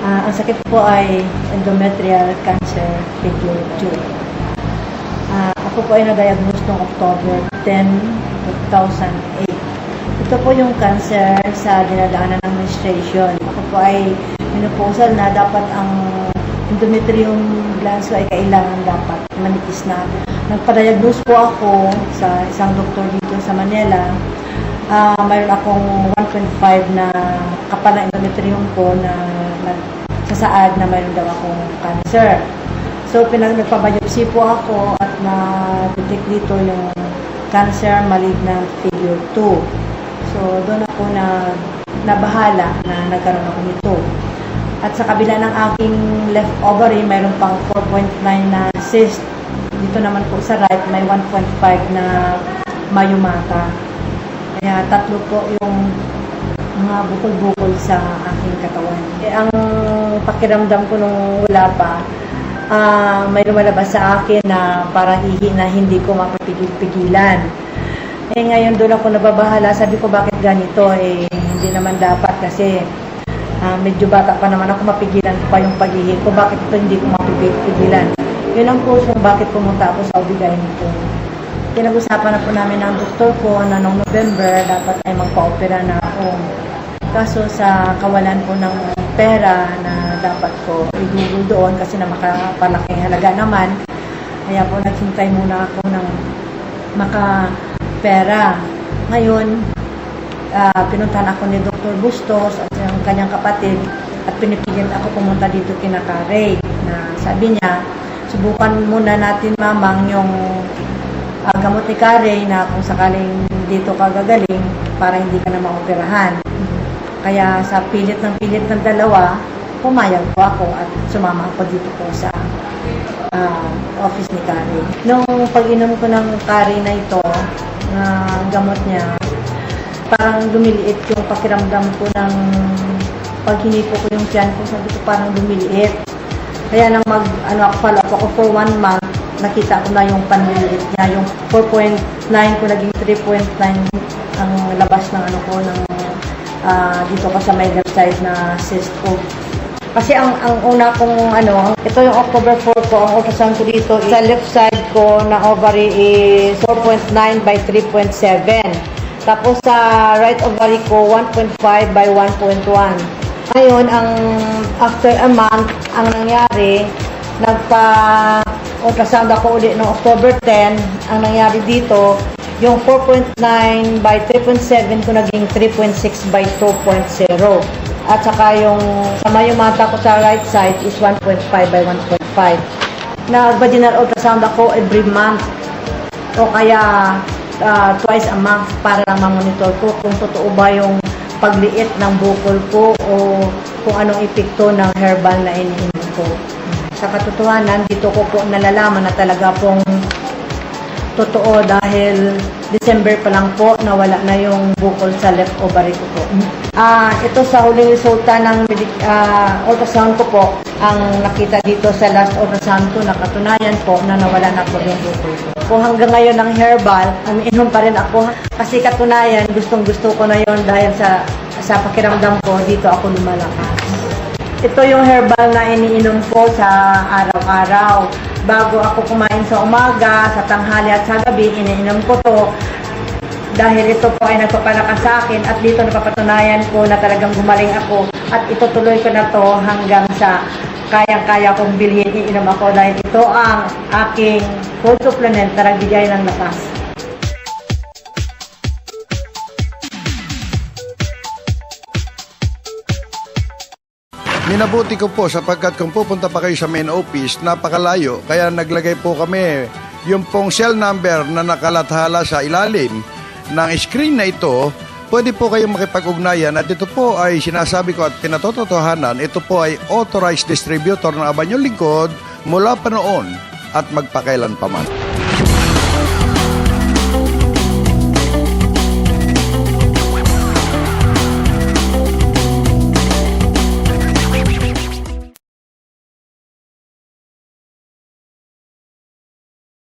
Ang sakit po ay endometrial cancer figure 2. Ako po ay na-diagnose noong October 10, 2008. Ito po yung cancer sa dinadaanan ng menstruation. Ako po ay menopausal na, dapat ang endometrium glands ko ay kailangan dapat manipis na. Nagpa-diagnose po ako sa isang doktor dito sa Manila. Mayroon akong 1.5 na kapal na endometrium ko na nagsasaad na mayroon daw akong cancer. So, nagpa-biopsy po ako at na-detect dito yung cancer malignant figure 2. So, doon ako nabahala na nagkaroon ako nito. At sa kabila ng aking left ovary, mayroon pang 4.9 na cyst. Dito naman po sa right, may 1.5 na mayumata. Kaya tatlo po yung mga bukol-bukol sa aking katawan. Ang pakiramdam ko nung wala pa, may lumalabas sa akin na parang ihi na hindi ko mapipigil-pigilan. Ngayon doon ako nababahala, sabi ko bakit ganito? Hindi naman dapat kasi medyo bata pa naman ako, mapigilan ko pa yung pag-ihi ko. Bakit ito hindi ko mapipigil-pigilan? Yun ang puso bakit pumunta ako sa OB-GYN ko. Pinag-usapan na po namin ng doktor ko na noong November dapat ay magpa-opera na ako. Kaso sa kawalan po ng pera na dapat ko igugol doon kasi na makapalaking halaga naman, kaya po naghintay muna ako ng makapera. Ngayon, pinuntahan ako ni Dr. Bustos at yung kanyang kapatid at pinipigil ako pumunta dito kina Kare na sabi niya, subukan muna natin mamang yung gamot ni Kare na kung sakaling dito ka gagaling para hindi ka na maoperahan. Kaya sa pilit ng dalawa, pumayag po ako at sumama ako dito po sa office ni Kare. Nung pag-inom ko ng Kare na ito, na gamot niya, parang lumiliit yung pakiramdam ko ng pag hinipo ko yung tiyan ko, sabi ko parang lumiliit. Kaya nang follow up ako for 1 month, nakita ko na yung panliliit niya, yung 4.9 ko naging 3.9 ang labas ng dito ko sa may left side na cyst ko. Kasi ang una kong ito yung October 4 ko, ang ultrasound ko dito, sa left side ko na ovary is 4.9 by 3.7. Tapos sa right ovary ko, 1.5 by 1.1. Ngayon, after a month, ang nangyari, nagpa-ultrasound ako ulit noong October 10. Ang nangyari dito, yung 4.9 by 3.7 ko naging 3.6 by 2.0. At saka yung sa mayumata ko sa right side is 1.5 by 1.5. Nag-vaginal ultrasound ako every month. O kaya twice a month para lang ma-monitor ko kung totoo ba yung pagliit ng bukol ko o kung anong epekto ng herbal na iniinom ko. Sa katotohanan, dito ko po nalalaman na talaga pong totoo dahil December pa lang po nawala na yung bukol sa left ovary ko po. Ito sa huling resulta ng ultrasound ko po, ang nakita dito sa last ultrasound ko, nakatunayan po na nawala na po yung bukol ko. Kung hanggang ngayon ng herbal, umiinom pa rin ako kasi katunayan, gustong-gusto ko na yon dahil sa pakiramdam ko, dito ako lumalakas. Ito yung herbal na iniinom ko sa araw-araw. Bago ako kumain sa umaga, sa tanghali at sa gabi, iniinom ko to. Dahil ito po ay nagpapalakas sa akin at dito napapatunayan ko na talagang gumaling ako. At itutuloy ko na to hanggang sa kayang-kaya kong bilhin, iinom ako dahil ito ang aking food supplement na nagbigay ng lakas. Minabuti ko po sapagkat kung pupunta pa kayo sa main office, napakalayo. Kaya naglagay po kami yung pong cell number na nakalathala sa ilalim ng screen na ito. Pwede po kayong makipag-ugnayan at ito po ay sinasabi ko at pinatotohanan. Ito po ay authorized distributor ng Abanyong Lingkod mula pa noon at magpakailan pa man.